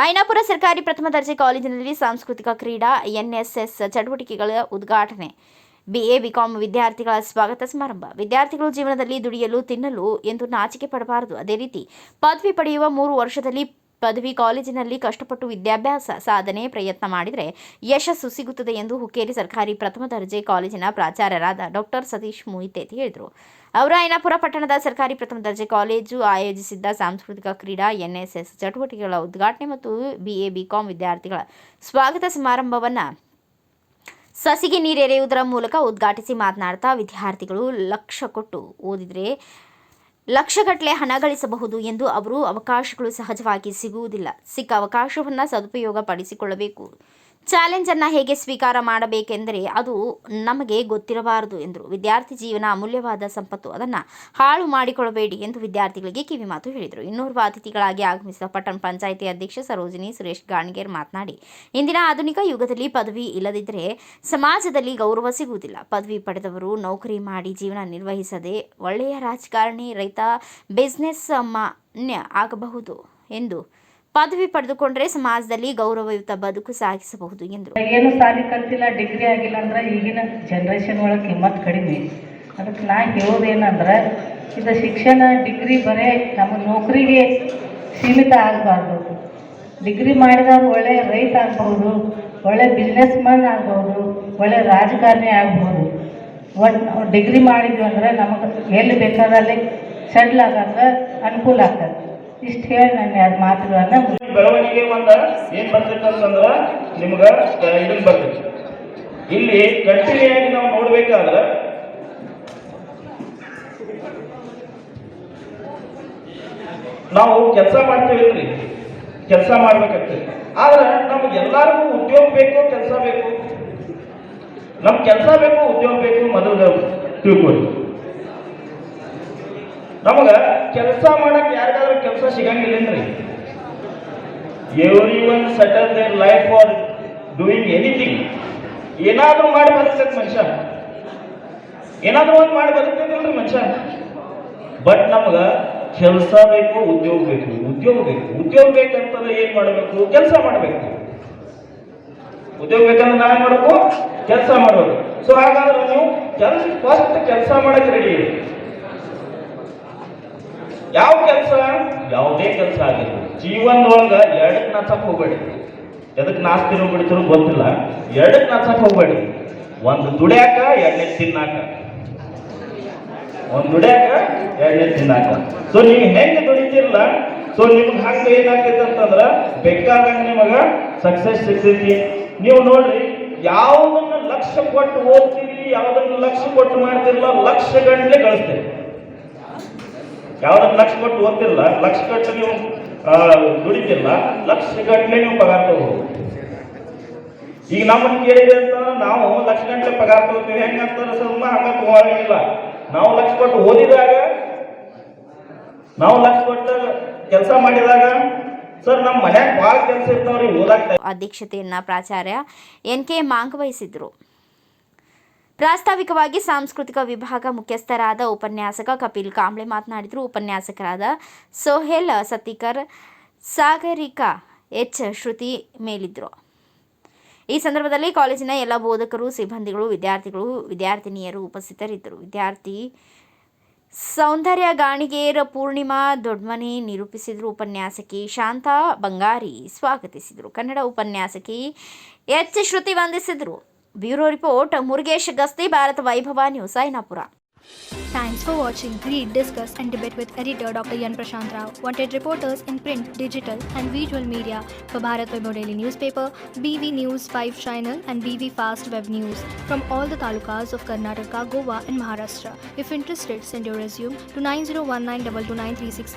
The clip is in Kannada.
ಐನಾಪುರ ಸರ್ಕಾರಿ ಪ್ರಥಮ ದರ್ಜೆ ಕಾಲೇಜಿನಲ್ಲಿ ಸಾಂಸ್ಕೃತಿಕ ಕ್ರೀಡಾ ಎನ್ಎಸ್ಎಸ್ ಚಟುವಟಿಕೆಗಳ ಉದ್ಘಾಟನೆ. ಬಿಎ ಬಿಕಾಂ ವಿದ್ಯಾರ್ಥಿಗಳ ಸ್ವಾಗತ ಸಮಾರಂಭ. ವಿದ್ಯಾರ್ಥಿಗಳು ಜೀವನದಲ್ಲಿ ದುಡಿಯಲು ತಿನ್ನಲು ಎಂದು ನಾಚಿಕೆ ಪಡಬಾರದು. ಅದೇ ರೀತಿ ಪದವಿ ಪಡೆಯುವ 3 ವರ್ಷದಲ್ಲಿ ಪದವಿ ಕಾಲೇಜಿನಲ್ಲಿ ಕಷ್ಟಪಟ್ಟು ವಿದ್ಯಾಭ್ಯಾಸ ಸಾಧನೆ ಪ್ರಯತ್ನ ಮಾಡಿದರೆ ಯಶಸ್ಸು ಸಿಗುತ್ತದೆ ಎಂದು ಹುಕ್ಕೇರಿ ಸರ್ಕಾರಿ ಪ್ರಥಮ ದರ್ಜೆ ಕಾಲೇಜಿನ ಪ್ರಾಚಾರ್ಯರಾದ ಡಾಕ್ಟರ್ ಸತೀಶ್ ಮುಯಿತೇತಿ ಹೇಳಿದರು. ಅವರು ಐನಾಪುರ ಪಟ್ಟಣದ ಸರ್ಕಾರಿ ಪ್ರಥಮ ದರ್ಜೆ ಕಾಲೇಜು ಆಯೋಜಿಸಿದ್ದ ಸಾಂಸ್ಕೃತಿಕ ಕ್ರೀಡಾ ಎನ್ಎಸ್ಎಸ್ ಚಟುವಟಿಕೆಗಳ ಉದ್ಘಾಟನೆ ಮತ್ತು ಬಿಎ ಬಿಕಾಂ ವಿದ್ಯಾರ್ಥಿಗಳ ಸ್ವಾಗತ ಸಮಾರಂಭವನ್ನು ಸಸಿಗೆ ನೀರೆರೆಯುವುದರ ಮೂಲಕ ಉದ್ಘಾಟಿಸಿ ಮಾತನಾಡ್ತಾ, ವಿದ್ಯಾರ್ಥಿಗಳು ಲಕ್ಷ ಕೊಟ್ಟು ಓದಿದರೆ ಲಕ್ಷಗಟ್ಟಲೆ ಹಣ ಗಳಿಸಬಹುದು ಎಂದು ಅವರು ಅವಕಾಶಗಳು ಸಹಜವಾಗಿ ಸಿಗುವುದಿಲ್ಲ. ಸಿಕ್ಕ ಅವಕಾಶವನ್ನು ಸದುಪಯೋಗ ಪಡಿಸಿಕೊಳ್ಳಬೇಕು. ಚಾಲೆಂಜ್ ಅನ್ನು ಹೇಗೆ ಸ್ವೀಕಾರ ಮಾಡಬೇಕೆಂದರೆ ಅದು ನಮಗೆ ಗೊತ್ತಿರಬಾರದು ಎಂದರು. ವಿದ್ಯಾರ್ಥಿ ಜೀವನ ಅಮೂಲ್ಯವಾದ ಸಂಪತ್ತು, ಅದನ್ನು ಹಾಳು ಮಾಡಿಕೊಳ್ಳಬೇಡಿ ಎಂದು ವಿದ್ಯಾರ್ಥಿಗಳಿಗೆ ಕಿವಿಮಾತು ಹೇಳಿದರು. ಇನ್ನೋರ್ವ ಅತಿಥಿಗಳಾಗಿ ಆಗಮಿಸಿದ ಪಟ್ಟಣ ಪಂಚಾಯಿತಿ ಅಧ್ಯಕ್ಷೆ ಸರೋಜಿನಿ ಸುರೇಶ್ ಗಾಣಿಗೇರ್ ಮಾತನಾಡಿ, ಇಂದಿನ ಆಧುನಿಕ ಯುಗದಲ್ಲಿ ಪದವಿ ಇಲ್ಲದಿದ್ದರೆ ಸಮಾಜದಲ್ಲಿ ಗೌರವ ಸಿಗುವುದಿಲ್ಲ. ಪದವಿ ಪಡೆದವರು ನೌಕರಿ ಮಾಡಿ ಜೀವನ ನಿರ್ವಹಿಸದೆ ಒಳ್ಳೆಯ ರಾಜಕಾರಣಿ, ರೈತ, ಬಿಸ್ನೆಸ್ ಮಾನ್ಯ ಆಗಬಹುದು ಎಂದು ಪದವಿ ಪಡೆದುಕೊಂಡ್ರೆ ಸಮಾಜದಲ್ಲಿ ಗೌರವಯುತ ಬದುಕು ಸಾಗಿಸಬಹುದು ಎಂದರು. ಏನು ಸಾಲಿ ಕಲ್ತಿಲ್ಲ, ಡಿಗ್ರಿ ಆಗಿಲ್ಲ ಅಂದ್ರೆ ಈಗಿನ ಜನ್ರೇಷನ್ ಒಳಗೆ ಕಿಮ್ಮತ್ ಕಡಿಮೆ. ಅದಕ್ಕೆ ನಾ ಹೇಳೋದೇನಂದ್ರೆ, ಇದು ಶಿಕ್ಷಣ ಡಿಗ್ರಿ ಬರೇ ನಮ್ಮ ನೌಕರಿಗೆ ಸೀಮಿತ ಆಗಬಾರ್ದು. ಡಿಗ್ರಿ ಮಾಡಿದವರು ಒಳ್ಳೆ ರೈತ ಆಗ್ಬಹುದು, ಒಳ್ಳೆ ಬಿಸ್ನೆಸ್ ಮ್ಯಾನ್ ಆಗ್ಬೋದು, ಒಳ್ಳೆ ರಾಜಕಾರಣಿ ಆಗ್ಬೋದು. ಒಟ್ಟು ಡಿಗ್ರಿ ಮಾಡಿದ್ವಿ ಅಂದರೆ ನಮಗೆ ಎಲ್ಲಿ ಬೇಕಾದಲ್ಲಿ ಸೆಟ್ಲ್ ಆಗಕ್ಕೆ ಅನುಕೂಲ ಆಗ್ತದೆ. ಇಷ್ಟು ಹೇಳಿ ನಾನು 2 ಮಾತುಗಳನ್ನು ಬೆಳವಣಿಗೆ ಏನು ಬರ್ತೈತೆ ಅಂತಂದ್ರೆ ನಿಮ್ಗೆ ಇದನ್ನು ಬರ್ತೈತಿ. ಇಲ್ಲಿ ಕಂಟಿನ್ಯೂ ಆಗಿ ನಾವು ನೋಡ್ಬೇಕಾದ್ರೆ ನಾವು ಕೆಲಸ ಮಾಡ್ತೀವಿ, ಕೆಲಸ ಮಾಡ್ಬೇಕಾಗ್ತದೆ. ಆದ್ರೆ ನಮ್ಗೆ ಎಲ್ಲರಿಗೂ ಉದ್ಯೋಗ ಬೇಕು, ಕೆಲಸ ಬೇಕು. ನಮ್ಗೆ ಕೆಲಸ ಬೇಕು, ಉದ್ಯೋಗ ಬೇಕು, ಮೊದಲು ತಿಳ್ಕೊಳ್ಳಿ. ನಮಗ ಕೆಲಸ ಮಾಡಕ್ ಯಾರಿಗಾದ್ರೂ ಕೆಲಸ ಸಿಗಂಗಿಲ್ಲೇನ್ರಿ? Everyone settle their life for doing anything. ಏನಾದ್ರೂ ಮಾಡಿ ಬದುಕ್ತೈತೆ ಮನುಷ್ಯ, ಏನಾದ್ರೂ ಒಂದು ಮಾಡಿ ಬದುಕ್ತೈತಲ್ರಿ ಮನುಷ್ಯ. ಬಟ್ ನಮಗ ಕೆಲಸ ಬೇಕು, ಉದ್ಯೋಗ ಬೇಕು. ಉದ್ಯೋಗ ಬೇಕಂತಂದ್ರೆ ಏನ್ ಮಾಡಬೇಕು? ಕೆಲಸ ಮಾಡಬೇಕು. ಉದ್ಯೋಗ ಬೇಕಂದ್ರೆ ನಾವೇನ್ ಮಾಡಬೇಕು? ಕೆಲಸ ಮಾಡೋದು. ಸೊ ಹಾಗಾದ್ರೆ ನೀವು ಫಸ್ಟ್ ಕೆಲಸ ಮಾಡಕ್ ರೆಡಿ ಇದೆ. ಯಾವ ಕೆಲಸ? ಯಾವುದೇ ಕೆಲಸ ಆಗಿರ್ಬೋದು. ಜೀವನದೊಳಗೆ 2ಕ್ಕೆ ನಾಚಕ್ ಹೋಗ್ಬೇಡಿ. ಎದಕ್ಕೆ ನಾಚ್ತಿರೋ ಬಿಡ್ತಿರೋ ಗೊತ್ತಿಲ್ಲ. 2ಕ್ಕೆ ನಾಚಕ್ ಹೋಗ್ಬೇಡಿ. ಒಂದು ದುಡ್ಯಾಕ, 2ನೇ ತಿನ್ನಾಕ. ಒಂದು ದುಡ್ಯಾಕ, 2ನೇ ತಿನ್ನಾಕ. ಸೊ ನೀವು ಹೆಂಗೆ ದುಡಿತಿರಲ್ಲ, ಸೊ ನಿಮ್ಗೆ ಹಂಗೆ ಏನಾಗ್ತೈತೆ ಅಂತಂದ್ರೆ ಬೇಕಾದಂಗೆ ನಿಮಗೆ ಸಕ್ಸಸ್ ಸಿಗ್ತೈತಿ. ನೀವು ನೋಡ್ರಿ, ಯಾವುದನ್ನ ಲಕ್ಷ್ಯ ಕೊಟ್ಟು ಓದ್ತೀರಿ, ಯಾವುದನ್ನ ಲಕ್ಷ್ಯ ಕೊಟ್ಟು ಮಾಡ್ತಿರಲ್ಲ, ಲಕ್ಷ ಗಂಟಲೆ ಗಳಿಸ್ತೀರಿ. ಯಾವ್ದನ್ನ ಲಕ್ಷ ಕೊಟ್ಟು ಓದ್ತಿರಲ್ಲ, ಲಕ್ಷ ಗಟ್ಟಲೆ ನೀವು ದುಡಿತಿರಲ್ಲ, ಲಕ್ಷ ಗಟ್ಟಲೆ ನೀವು ಪಗಾರ ತಗೋಬಹುದು. ಈಗ ನಮ್ಮನ್ನು ಕೇಳಿದೆ ಅಂತಂದ್ರೆ ನಾವು ಲಕ್ಷ ಗಂಟಲೆ ಪಗಾರ ತಗೋತೀವಿ. ಹೆಂಗಂತಾರೆ ಸ್ವಲ್ಪ ಹಂಗ ತಗೋಂಗಿಲ್ಲ. ನಾವು ಲಕ್ಷ ಕೊಟ್ಟು ಓದಿದಾಗ, ನಾವು ಲಕ್ಷ ಕೊಟ್ಟು ಕೆಲಸ ಮಾಡಿದಾಗ, ಸರ್ ನಮ್ಮ ಮನ್ಯಾಗ ಭಾಳ ಕೆಲಸ ಇರ್ತಾವ್ರಿ ಓದಾಗ್ತಾ. ಅಧ್ಯಕ್ಷತೆಯನ್ನ ಪ್ರಾಚಾರ್ಯ ಎನ್.ಕೆ. ಮಾಂಗ್ ವಹಿಸಿದ್ರು. ಪ್ರಾಸ್ತಾವಿಕವಾಗಿ ಸಾಂಸ್ಕೃತಿಕ ವಿಭಾಗ ಮುಖ್ಯಸ್ಥರಾದ ಉಪನ್ಯಾಸಕ ಕಪಿಲ್ ಕಾಂಬ್ಳೆ ಮಾತನಾಡಿದರು. ಉಪನ್ಯಾಸಕರಾದ ಸೋಹೇಲ್ ಸತ್ತಿಕರ್, ಸಾಗರಿಕಾ ಎಚ್ ಶ್ರುತಿ ಮೇಲಿದ್ರು. ಈ ಸಂದರ್ಭದಲ್ಲಿ ಕಾಲೇಜಿನ ಎಲ್ಲ ಬೋಧಕರು, ಸಿಬ್ಬಂದಿಗಳು, ವಿದ್ಯಾರ್ಥಿಗಳು, ವಿದ್ಯಾರ್ಥಿನಿಯರು ಉಪಸ್ಥಿತರಿದ್ದರು. ವಿದ್ಯಾರ್ಥಿ ಸೌಂದರ್ಯ ಗಾಣಿಗೇರ್, ಪೂರ್ಣಿಮಾ ದೊಡ್ಮನಿ ನಿರೂಪಿಸಿದರು. ಉಪನ್ಯಾಸಕಿ ಶಾಂತಾ ಬಂಗಾರಿ ಸ್ವಾಗತಿಸಿದರು. ಕನ್ನಡ ಉಪನ್ಯಾಸಕಿ ಎಚ್ ಶ್ರುತಿ ವಂದಿಸಿದರು. ಬ್ಯೂರೋ ರಿಪೋರ್ಟ್ ಮುರುಗೇಶ್ ಗಸ್ತಿ, ಭಾರತ ವೈಭವ news, Ainapur. Thanks for watching. Read, discuss and debate with editor Dr. Yan Prashant Rao. Wanted reporters in print, digital and visual media for Bharat Vaibhav Daily Newspaper, BV News 5 Channel and BV Fast Web News from all the talukas of Karnataka, Goa and Maharashtra. If interested, send your resume to 9019229369.